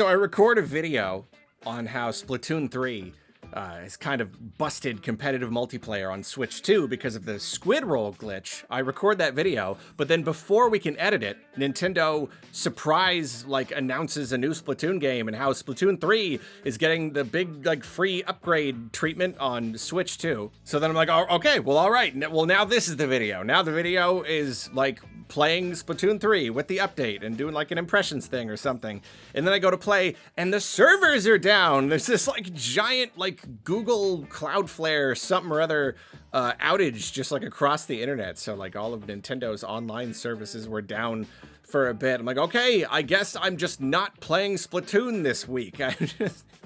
So I record a video on how Splatoon 3 has kind of busted competitive multiplayer on Switch 2 because of the squid roll glitch. I record that video, but then before we can edit it, Nintendo announces a new Splatoon game and how Splatoon 3 is getting the big free upgrade treatment on Switch 2. So then I'm like, oh, okay, well, all right. Well, now this is the video. Now the video is playing Splatoon 3 with the update and doing an impressions thing or something. And then I go to play and the servers are down. There's this giant Google Cloudflare something or other outage just across the internet. So all of Nintendo's online services were down for a bit. I'm like, okay, I guess I'm just not playing Splatoon this week.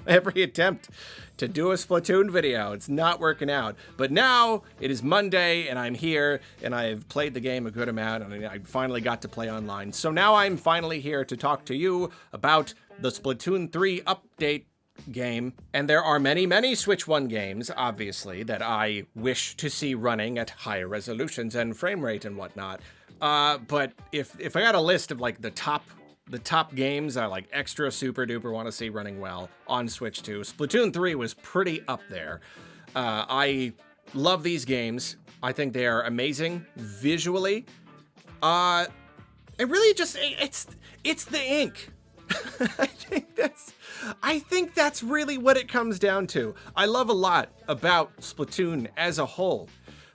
Every attempt to do a Splatoon video, it's not working out. But now it is Monday and I'm here and I've played the game a good amount and I finally got to play online. So now I'm finally here to talk to you about the Splatoon 3 update game. And there are many Switch 1 games, obviously, that I wish to see running at higher resolutions and frame rate and whatnot. But if I got a list of the top games I extra super duper want to see running well on Switch 2, Splatoon 3 was pretty up there. I love these games. I think they are amazing visually. It really just, it's the ink. I think that's really what it comes down to. I love a lot about Splatoon as a whole,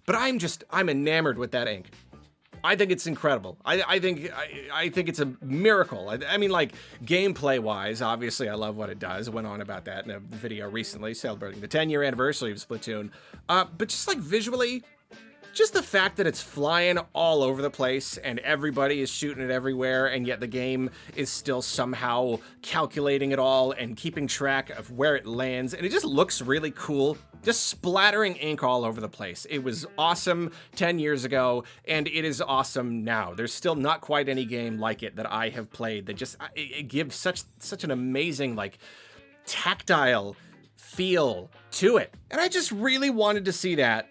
but I'm enamored with that ink. I think it's incredible. I think it's a miracle. I mean, gameplay-wise, obviously I love what it does. I went on about that in a video recently celebrating the 10-year anniversary of Splatoon. But just visually, just the fact that it's flying all over the place and everybody is shooting it everywhere, and yet the game is still somehow calculating it all and keeping track of where it lands, and it just looks really cool. Just splattering ink all over the place. It was awesome 10 years ago, and it is awesome now. There's still not quite any game like it that I have played that just it gives such an amazing tactile feel to it. And I just really wanted to see that,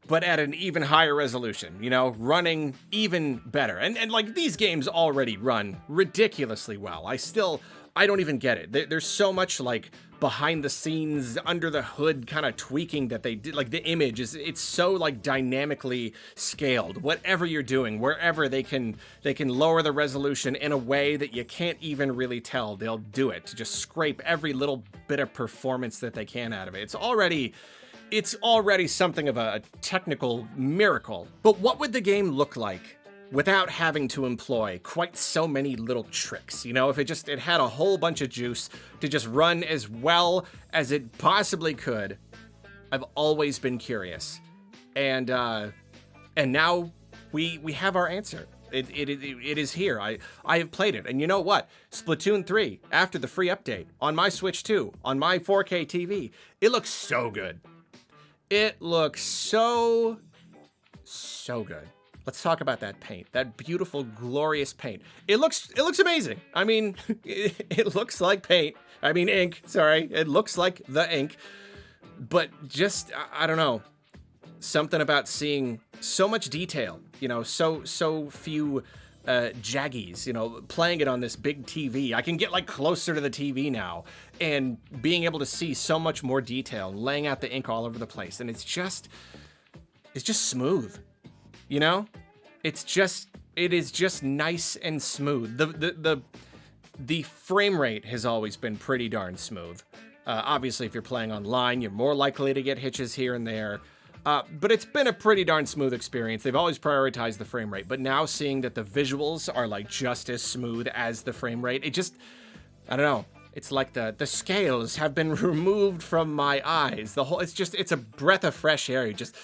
but at an even higher resolution, running even better. And these games already run ridiculously well. I don't even get it. There's so much behind the scenes, under the hood kind of tweaking that they did. The image it's so dynamically scaled. Whatever you're doing, wherever they can lower the resolution in a way that you can't even really tell, they'll do it to just scrape every little bit of performance that they can out of it. It's already something of a technical miracle. But what would the game look like without having to employ quite so many little tricks? If it had a whole bunch of juice to just run as well as it possibly could. I've always been curious. And now we have our answer. It is here. I have played it. And you know what? Splatoon 3, after the free update, on my Switch 2, on my 4K TV, it looks so good. It looks so good. Let's talk about that paint, that beautiful, glorious paint. It looks amazing. I mean, it looks like paint. I mean, ink, sorry. It looks like the ink. But just, I don't know, something about seeing so much detail, so few jaggies, playing it on this big TV. I can get closer to the TV now and being able to see so much more detail, laying out the ink all over the place. And it's just smooth, it is just nice and smooth. The frame rate has always been pretty darn smooth. Obviously, if you're playing online, you're more likely to get hitches here and there. But it's been a pretty darn smooth experience. They've always prioritized the frame rate, but now seeing that the visuals are just as smooth as the frame rate, it just, I don't know. It's like the scales have been removed from my eyes. It's a breath of fresh air. You just,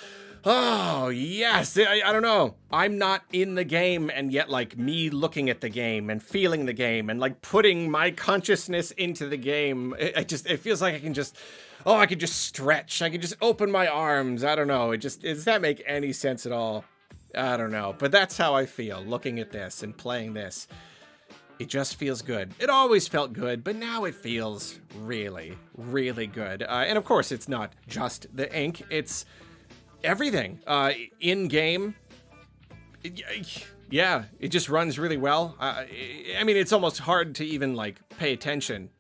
oh, yes. I don't know. I'm not in the game, and yet me looking at the game and feeling the game and putting my consciousness into the game. It feels like I can just stretch. I can just open my arms. I don't know. Does that make any sense at all? I don't know. But that's how I feel looking at this and playing this. It just feels good. It always felt good, but now it feels really, really good. And of course, it's not just the ink. It's everything. In-game, Yeah, it just runs really well. I mean, it's almost hard to even like pay attention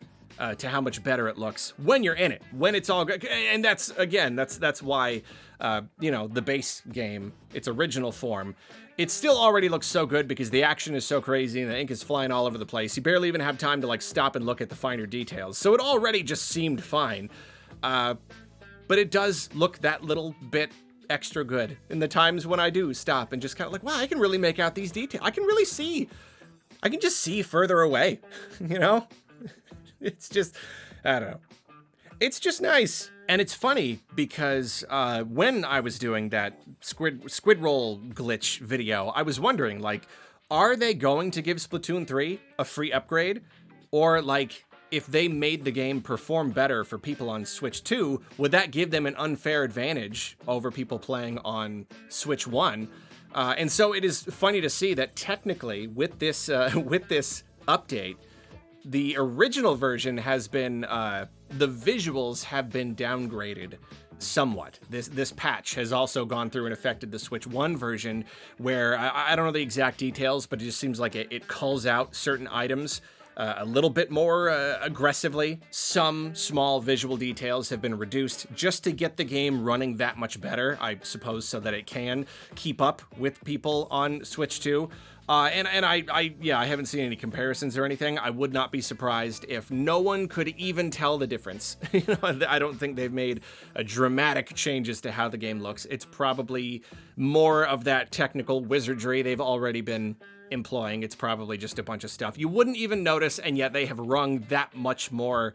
to how much better it looks when you're in it, when it's all good. And that's again, that's why you know, the base game, its original form, it still already looks so good because the action is so crazy and the ink is flying all over the place. You barely even have time to like stop and look at the finer details. So it already just seemed fine. But it does look that little bit extra good in the times when I do stop and just kind of like, wow, I can really make out these details. I can really see. I can just see further away, you know? It's just, I don't know. It's just nice. And it's funny because when I was doing that squid roll glitch video, I was wondering, like, are they going to give Splatoon 3 a free upgrade? Or, like, if they made the game perform better for people on Switch 2, would that give them an unfair advantage over people playing on Switch 1? And so it is funny to see that technically with this update, the original version has been, the visuals have been downgraded somewhat. This patch has also gone through and affected the Switch 1 version, where I don't know the exact details, but it just seems like it calls out certain items a little bit more aggressively. Some small visual details have been reduced just to get the game running that much better, I suppose, so that it can keep up with people on Switch 2. And I haven't seen any comparisons or anything. I would not be surprised if no one could even tell the difference. You know, I don't think they've made dramatic changes to how the game looks. It's probably more of that technical wizardry they've already been employing. It's probably just a bunch of stuff you wouldn't even notice, and yet they have wrung that much more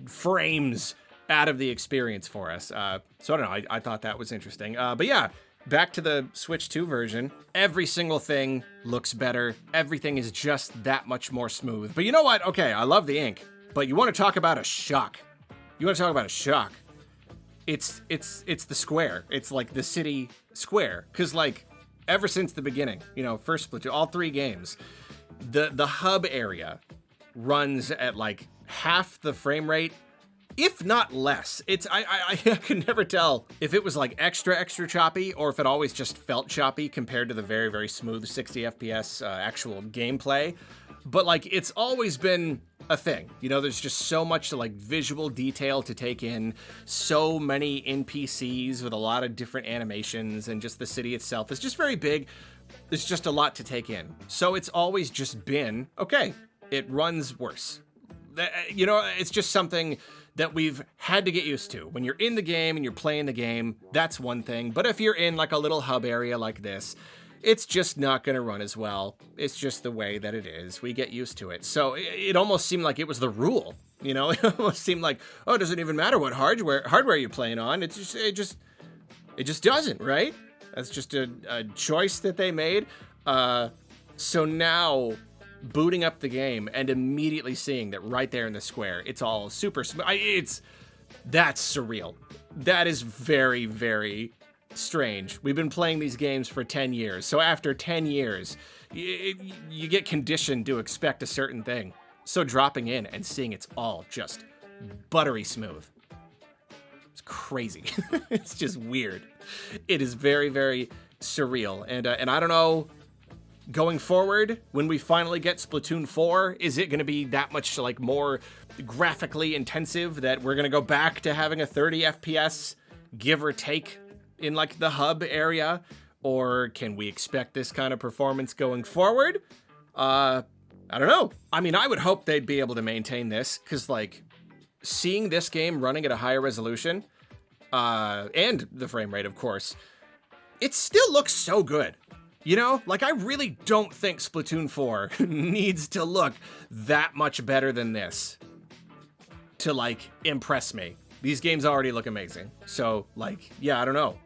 frames out of the experience for us. So I don't know. I thought that was interesting. But yeah. Back to the Switch 2 version, every single thing looks better. Everything is just that much more smooth. But you know what? Okay, I love the ink, but you want to talk about a shock. It's the square. It's like the city square. Cause like ever since the beginning, you know, first Splatoon, all 3 games, the hub area runs at like half the frame rate, if not less. I could never tell if it was like extra choppy or if it always just felt choppy compared to the very, very smooth 60 FPS actual gameplay. But like, it's always been a thing. You know, there's just so much like visual detail to take in, so many NPCs with a lot of different animations, and just the city itself is just very big. There's just a lot to take in. So it's always just been, okay, it runs worse. You know, it's just something that we've had to get used to. When you're in the game and you're playing the game, that's one thing. But if you're in like a little hub area like this, it's just not going to run as well. It's just the way that it is. We get used to it. So it almost seemed like it was the rule. You know, it almost seemed like, oh, it doesn't even matter what hardware you're playing on. It just doesn't, right? That's just a choice that they made. So now, booting up the game and immediately seeing that right there in the square, it's all super smooth. That's surreal. That is very, very strange. We've been playing these games for 10 years. So after 10 years, you get conditioned to expect a certain thing. So dropping in and seeing it's all just buttery smooth. It's crazy. It's just weird. It is very, very surreal. And I don't know, going forward, when we finally get Splatoon 4, is it going to be that much like more graphically intensive that we're going to go back to having a 30 FPS, give or take, in like the hub area? Or can we expect this kind of performance going forward? I don't know. I mean, I would hope they'd be able to maintain this, because like seeing this game running at a higher resolution, and the frame rate, of course, it still looks so good. You know, like I really don't think Splatoon 4 needs to look that much better than this to like impress me. These games already look amazing. So like, yeah, I don't know.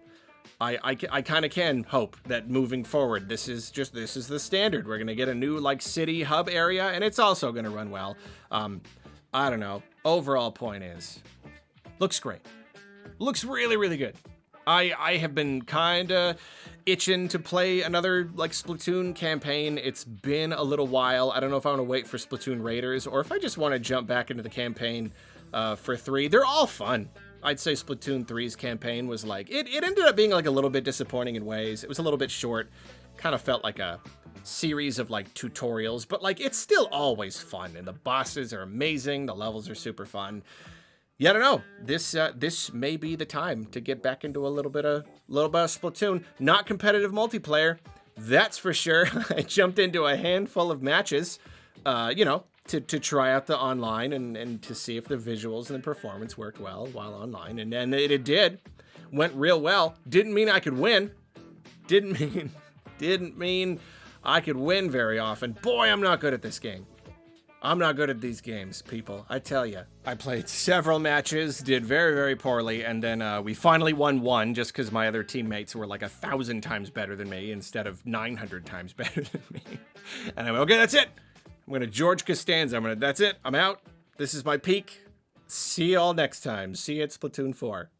I kind of can hope that moving forward, this is the standard. We're going to get a new like city hub area, and it's also going to run well. I don't know. Overall point is, looks great. Looks really, really good. I have been kind of itching to play another like Splatoon campaign. It's been a little while. I don't know if I want to wait for Splatoon Raiders or if I just want to jump back into the campaign for 3. They're all fun. I'd say Splatoon 3's campaign was like, it ended up being like a little bit disappointing in ways. It was a little bit short. kind of felt like a series of like tutorials, but like it's still always fun, and the bosses are amazing, the levels are super fun. Yeah, I don't know. This may be the time to get back into a little bit of Splatoon. Not competitive multiplayer, that's for sure. I jumped into a handful of matches, you know, to try out the online and to see if the visuals and the performance worked well while online, and it did. Went real well. Didn't mean I could win. Didn't mean I could win very often. Boy, I'm not good at this game. I'm not good at these games, people. I tell you. I played several matches, did very, very poorly, and then we finally won one just because my other teammates were like 1,000 times better than me instead of 900 times better than me. And I went, okay, that's it. I'm going to George Costanza. That's it. I'm out. This is my peak. See you all next time. See you at Splatoon 4.